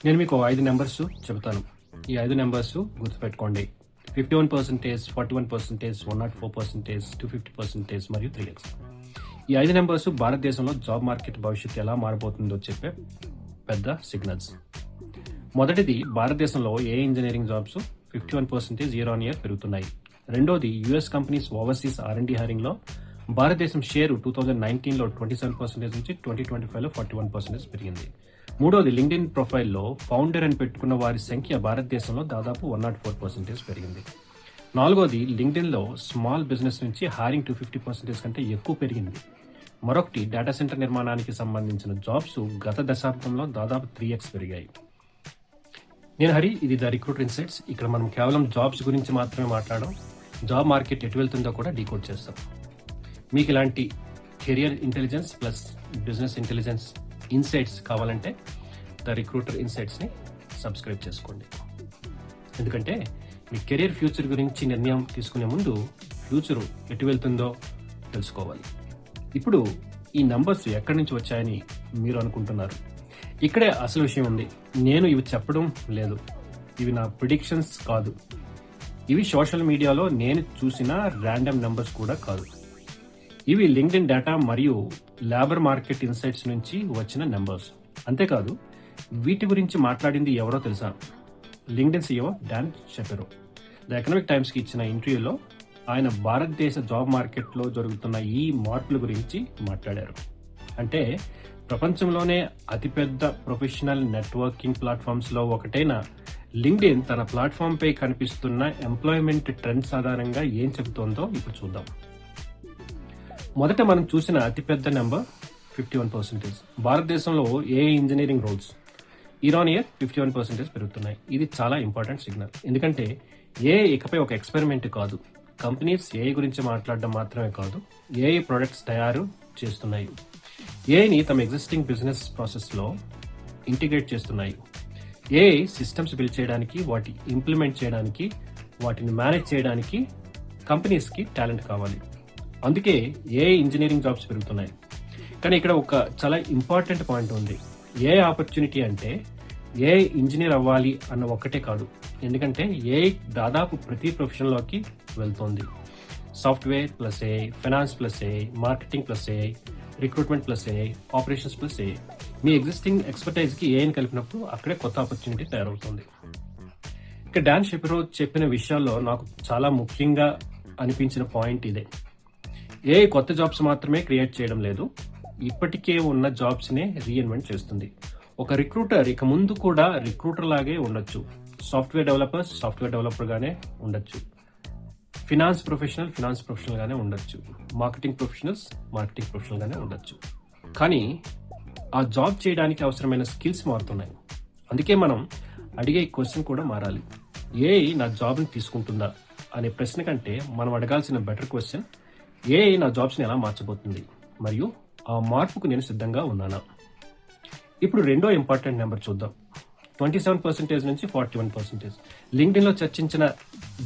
నేను మీకు 5 నెంబర్స్ చెబుతాను. ఈ 5 నెంబర్స్ గుర్తుపెట్టుకోండి. 51%, 41%, 104%, 250% మరియు 3x. ఈ 5 నెంబర్స్ భారతదేశంలో జాబ్ మార్కెట్ భవిష్యత్తు ఎలా మారబోతుందో చెప్పే పెద్ద సిగ్నల్స్. మొదటిది, భారతదేశంలో engineering jobs 51% year on year పెరుగుతున్నాయి. రెండోది, US companies overseas R&D hiring లో భారతదేశం షేరు 2019లో 27% నుంచి 2025లో 41% పెరిగింది. మూడోది, లింక్డ్ఇన్ ప్రొఫైల్లో ఫౌండర్ అని పెట్టుకున్న వారి సంఖ్య భారతదేశంలో దాదాపు 104% పెరిగింది. నాలుగోది, లింక్డ్ఇన్లో స్మాల్ బిజినెస్ నుంచి హైరింగ్ 250% కంటే ఎక్కువ పెరిగింది. మరొకటి, డేటా సెంటర్ నిర్మాణానికి సంబంధించిన జాబ్స్ గత దశాబ్దంలో దాదాపు 3x పెరిగాయి. నేను హరి, ఇది ద రిక్రూటర్ ఇన్సైట్స్. ఇక్కడ మనం కేవలం జాబ్స్ గురించి మాత్రమే మాట్లాడడం, జాబ్ మార్కెట్ ఎటు వెళ్తుందో కూడా డీకోడ్ చేస్తాం. మీకు ఇలాంటి career intelligence plus business intelligence insights కావాలంటే ద రిక్రూటర్ ఇన్సైట్స్ని సబ్స్క్రైబ్ చేసుకోండి. ఎందుకంటే మీ కెరియర్ ఫ్యూచర్ గురించి నిర్ణయం తీసుకునే ముందు ఫ్యూచర్ ఎటు వెళ్తుందో తెలుసుకోవాలి. ఇప్పుడు ఈ నంబర్స్ ఎక్కడి నుంచి వచ్చాయని మీరు అనుకుంటున్నారు. ఇక్కడే అసలు విషయం ఉంది. నేను ఇవి చెప్పడం లేదు, ఇవి నా ప్రిడిక్షన్స్ కాదు, ఇవి సోషల్ మీడియాలో నేను చూసిన ర్యాండమ్ నంబర్స్ కూడా కాదు. ఇవి లింక్డ్ఇన్ డేటా మరియు లేబర్ మార్కెట్ ఇన్సైట్స్ నుంచి వచ్చిన నెంబర్స్. అంతేకాదు, వీటి గురించి మాట్లాడింది ఎవరో తెలుసా? LinkedIn CEO Dan Shapiro the Economic టైమ్స్కి ఇచ్చిన ఇంటర్వ్యూలో ఆయన భారతదేశ జాబ్ మార్కెట్లో జరుగుతున్న ఈ మార్పుల గురించి మాట్లాడారు. అంటే ప్రపంచంలోనే అతిపెద్ద ప్రొఫెషనల్ నెట్వర్కింగ్ ప్లాట్ఫామ్స్లో ఒకటైన లింక్డ్ఇన్ తన ప్లాట్ఫామ్పై కనిపిస్తున్న ఎంప్లాయ్మెంట్ ట్రెండ్స్ ఆధారంగా ఏం చెబుతోందో ఇప్పుడు చూద్దాం. మొదట మనం చూసిన అతిపెద్ద నెంబర్ 51%. భారతదేశంలో engineering roles year on year 51% పెరుగుతున్నాయి. ఇది చాలా ఇంపార్టెంట్ సిగ్నల్. ఎందుకంటే ఇకపై ఒక ఎక్స్పెరిమెంట్ కాదు. కంపెనీస్ గురించి మాట్లాడడం మాత్రమే కాదు, ప్రొడక్ట్స్ తయారు చేస్తున్నాయి. ని తమ ఎగ్జిస్టింగ్ బిజినెస్ ప్రాసెస్లో ఇంటిగ్రేట్ చేస్తున్నాయి. సిస్టమ్స్ బిల్డ్ చేయడానికి, వాటి ఇంప్లిమెంట్ చేయడానికి, వాటిని మేనేజ్ చేయడానికి కంపెనీస్కి టాలెంట్ కావాలి. అందుకే ఇంజనీరింగ్ జాబ్స్ పెరుగుతున్నాయి. కానీ ఇక్కడ ఒక చాలా ఇంపార్టెంట్ పాయింట్ ఉంది. ఆపర్చునిటీ అంటే ఇంజనీర్ అవ్వాలి అన్న ఒక్కటే కాదు. ఎందుకంటే దాదాపు ప్రతి ప్రొఫెషన్లోకి వెళ్తోంది. Software plus finance plus marketing plus recruitment plus operations plus మీ ఎగ్జిస్టింగ్ ఎక్స్పర్టైజ్కి ఏని కలిపినప్పుడు అక్కడే కొత్త ఆపర్చునిటీ తయారవుతుంది. ఇక డాన్ షపిరో చెప్పిన విషయాల్లో నాకు చాలా ముఖ్యంగా అనిపించిన పాయింట్ ఇదే. కొత్త జాబ్స్ మాత్రమే క్రియేట్ చేయడం లేదు, ఇప్పటికే ఉన్న జాబ్స్ నే రీఇన్వెంట్ చేస్తుంది. ఒక రిక్రూటర్ ఇక ముందు కూడా రిక్రూటర్ లాగే ఉండొచ్చు, సాఫ్ట్వేర్ డెవలపర్ గానే ఉండొచ్చు, ఫినాన్స్ ప్రొఫెషనల్ గానే ఉండొచ్చు, మార్కెటింగ్ ప్రొఫెషనల్ గానే ఉండొచ్చు. కానీ ఆ జాబ్ చేయడానికి అవసరమైన స్కిల్స్ మారుతున్నాయి. అందుకే మనం అడిగే క్వశ్చన్ కూడా మారాలి. నా జాబ్ని తీసుకుంటుందా అనే ప్రశ్న కంటే మనం అడగాల్సిన బెటర్ క్వశ్చన్, నా జాబ్స్ని ఎలా మార్చబోతుంది మరియు ఆ మార్పుకు నేను సిద్ధంగా ఉన్నానా. ఇప్పుడు రెండో ఇంపార్టెంట్ నెంబర్ చూద్దాం. 27% నుంచి 41%. లింక్డ్ఇన్లో చర్చించిన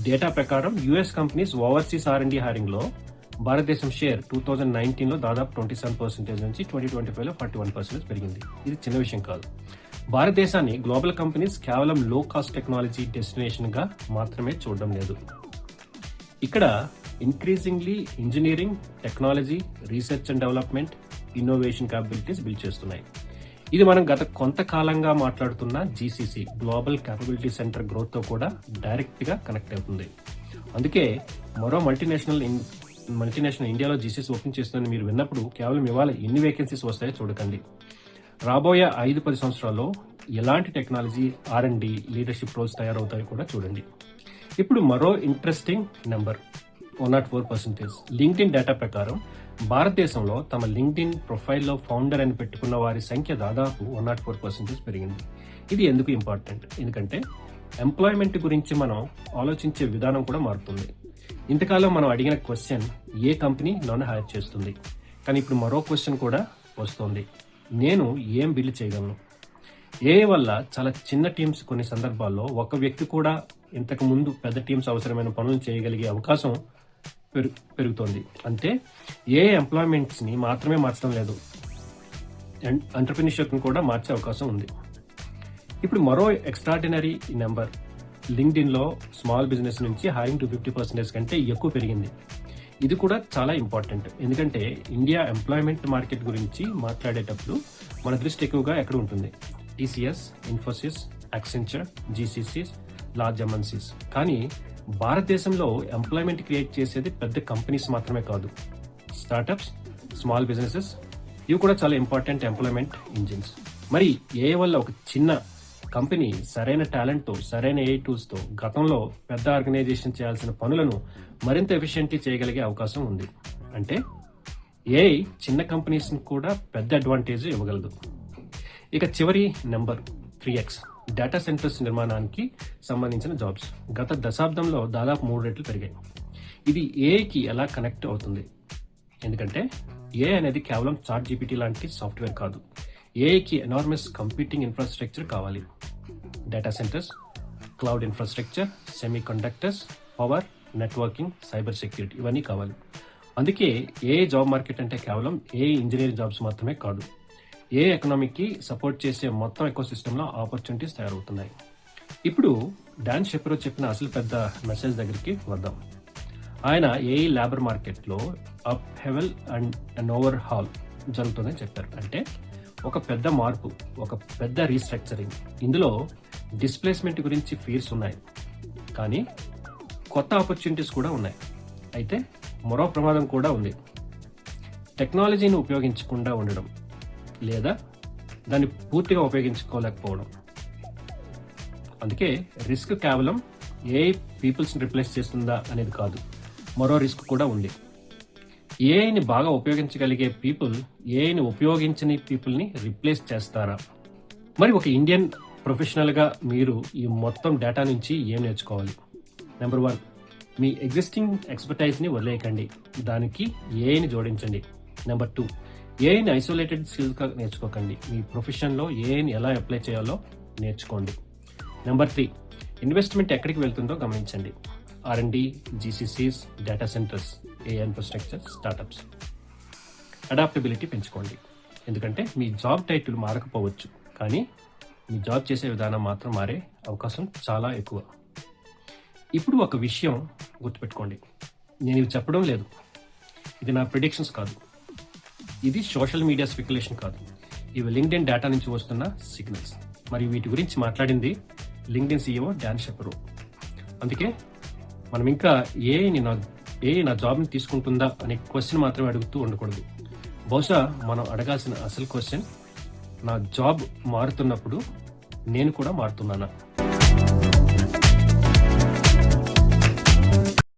డేటా ప్రకారం US companies overseas R&D hiring లో భారతదేశం షేర్ 2019లో దాదాపు 27% నుంచి 2025లో 41% పెరిగింది. ఇది చిన్న విషయం కాదు. భారతదేశాన్ని గ్లోబల్ కంపెనీస్ కేవలం లో కాస్ట్ టెక్నాలజీ డెస్టినేషన్ గా మాత్రమే చూడడం లేదు. ఇక్కడ increasingly engineering, technology, research and development, innovation capabilities build చేస్తున్నాయి. ఇది మనం గత కొంతకాలంగా మాట్లాడుతున్న GCC global capability centre growth తో కూడా డైరెక్ట్ గా కనెక్ట్ అవుతుంది. అందుకే మరో మల్టీనేషనల్ ఇండియాలో GCC ఓపెన్ చేస్తుందని మీరు విన్నప్పుడు కేవలం ఇవాళ ఎన్ని వేకెన్సీస్ వస్తాయో చూడకండి. రాబోయే 5-10 సంవత్సరాల్లో ఎలాంటి టెక్నాలజీ, R&D, లీడర్షిప్ రోల్స్ తయారవుతాయో కూడా చూడండి. ఇప్పుడు మరో ఇంట్రెస్టింగ్ నెంబర్ 104%. లింక్డ్ఇన్ డేటా ప్రకారం భారతదేశంలో తమ లింక్డ్ఇన్ ప్రొఫైల్లో ఫౌండర్ అని పెట్టుకున్న వారి సంఖ్య దాదాపు 104% పెరిగింది. ఇది ఎందుకు ఇంపార్టెంట్? ఎందుకంటే ఎంప్లాయ్మెంట్ గురించి మనం ఆలోచించే విధానం కూడా మారుతుంది. ఇంతకాలం మనం అడిగిన క్వశ్చన్, కంపెనీ నన్ను హైర్ చేస్తుంది? కానీ ఇప్పుడు మరో క్వశ్చన్ కూడా వస్తుంది, నేను ఏం బిల్డ్ చేయగలను? వల్ల చాలా చిన్న టీమ్స్ కొన్ని సందర్భాల్లో ఒక వ్యక్తి కూడా ఇంతకు ముందు పెద్ద టీమ్స్ అవసరమైన పనులు చేయగలిగే అవకాశం పెరుగుతోంది. అంటే ఎంప్లాయ్మెంట్స్ ని మాత్రమే మార్చడం లేదు, ఎంటర్‌ప్రెన్యూర్‌షిప్ ని కూడా మార్చే అవకాశం ఉంది. ఇప్పుడు మరో ఎక్స్ట్రాడినరీ నెంబర్, లింక్డ్ఇన్ లో స్మాల్ బిజినెస్ నుంచి హైరింగ్ టు 50% కంటే ఎక్కువ పెరిగింది. ఇది కూడా చాలా ఇంపార్టెంట్, ఎందుకంటే ఇండియా ఎంప్లాయ్మెంట్ మార్కెట్ గురించి మాట్లాడేటప్పుడు మన దృష్టి ఎక్కువగా ఎక్కడ ఉంటుంది? TCS, Infosys, Accenture, GCCs, large MNCs. కానీ భారతదేశంలో ఎంప్లాయ్మెంట్ క్రియేట్ చేసేది పెద్ద కంపెనీస్ మాత్రమే కాదు, స్టార్టప్స్, స్మాల్ బిజినెసెస్, ఇవి కూడా చాలా ఇంపార్టెంట్ ఎంప్లాయ్మెంట్ ఇంజిన్స్. మరి ఏ వల్ల ఒక చిన్న కంపెనీ సరైన టాలెంట్తో, సరైన ఏఐ టూల్స్తో గతంలో పెద్ద ఆర్గనైజేషన్ చేయాల్సిన పనులను మరింత ఎఫిషియెంట్లీ చేయగలిగే అవకాశం ఉంది. అంటే ఏఐ చిన్న కంపెనీస్ కూడా పెద్ద అడ్వాంటేజ్ ఇవ్వగలదు. ఇక చివరి నెంబర్ 3x, డేటా సెంటర్స్ నిర్మాణానికి సంబంధించిన జాబ్స్ గత దశాబ్దంలో దాదాపు 3 రెట్లు పెరిగాయి. ఇది ఏఐకి ఎలా కనెక్ట్ అవుతుంది? ఎందుకంటే ఏఐ అనేది కేవలం చాట్ జీపీటీ లాంటి సాఫ్ట్వేర్ కాదు. ఏఐకి ఎనార్మస్ కంప్యూటింగ్ ఇన్ఫ్రాస్ట్రక్చర్ కావాలి. Data centres, cloud infrastructure, semi conductors, power, networking, cyber security, ఇవన్నీ కావాలి. అందుకే ఏఐ జాబ్ మార్కెట్ అంటే కేవలం ఏఐ ఇంజనీరింగ్ జాబ్స్ మాత్రమే కాదు, ఏఐ ఎకనామీకి సపోర్ట్ చేసే మొత్తం ఎకోసిస్టంలో ఆపర్చునిటీస్ తయారవుతున్నాయి. ఇప్పుడు డాన్ షెపిరో చెప్పిన అసలు పెద్ద మెసేజ్ దగ్గరికి వద్దాం. ఆయన ఏఐ లేబర్ మార్కెట్లో అప్ హెవెల్ అండ్ ఓవర్ హాల్ జరుగుతుందని చెప్పారు. అంటే ఒక పెద్ద మార్పు, ఒక పెద్ద రీస్ట్రక్చరింగ్. ఇందులో డిస్ప్లేస్మెంట్ గురించి ఫీర్స్ ఉన్నాయి, కానీ కొత్త ఆపర్చునిటీస్ కూడా ఉన్నాయి. అయితే మరో ప్రమాదం కూడా ఉంది, టెక్నాలజీని ఉపయోగించకుండా ఉండడం లేదా దాన్ని పూర్తిగా ఉపయోగించుకోలేకపోవడం. అందుకే రిస్క్ కేవలం ఏఐ పీపుల్స్ని రిప్లేస్ చేస్తుందా అనేది కాదు, మరో రిస్క్ కూడా ఉంది. ఏఐని బాగా ఉపయోగించగలిగే పీపుల్ ఏఐని ఉపయోగించని పీపుల్ని రిప్లేస్ చేస్తారా? మరి ఒక ఇండియన్ ప్రొఫెషనల్గా మీరు ఈ మొత్తం డేటా నుంచి ఏం నేర్చుకోవాలి? నెంబర్ 1, మీ ఎగ్జిస్టింగ్ ఎక్స్పర్టైజ్ని వదిలేయకండి, దానికి ఏఐని జోడించండి. నెంబర్ 2, ఏఐని ఐసోలేటెడ్ స్కిల్స్గా నేర్చుకోకండి, మీ ప్రొఫెషన్లో ఏఐని ఎలా అప్లై చేయాలో నేర్చుకోండి. నెంబర్ 3, ఇన్వెస్ట్మెంట్ ఎక్కడికి వెళ్తుందో గమనించండి. R&D, GCCs, data centres, AI infrastructure, startups. Adaptability పెంచుకోండి, ఎందుకంటే మీ జాబ్ టైటిల్ మారకపోవచ్చు, కానీ మీ జాబ్ చేసే విధానం మాత్రం మారే అవకాశం చాలా ఎక్కువ. ఇప్పుడు ఒక విషయం గుర్తుపెట్టుకోండి, నేను ఇవి చెప్పడం లేదు, ఇది నా ప్రిడిక్షన్స్ కాదు, ఇది సోషల్ మీడియా స్పెక్యులేషన్ కాదు, ఇవి లింక్డ్ఇన్ డేటా నుంచి వస్తున్న సిగ్నల్స్. మరి వీటి గురించి మాట్లాడింది లింక్డ్ఇన్ CEO డాన్ షెపిరో. అందుకే మనం ఇంకా ఏఐ నా జాబ్ని తీసుకుంటుందా అనే క్వశ్చన్ మాత్రమే అడుగుతూ ఉండకూడదు. బహుశా మనం అడగాల్సిన అసలు క్వశ్చన్, నా జాబ్ మారుతున్నప్పుడు నేను కూడా మారుతున్నానా?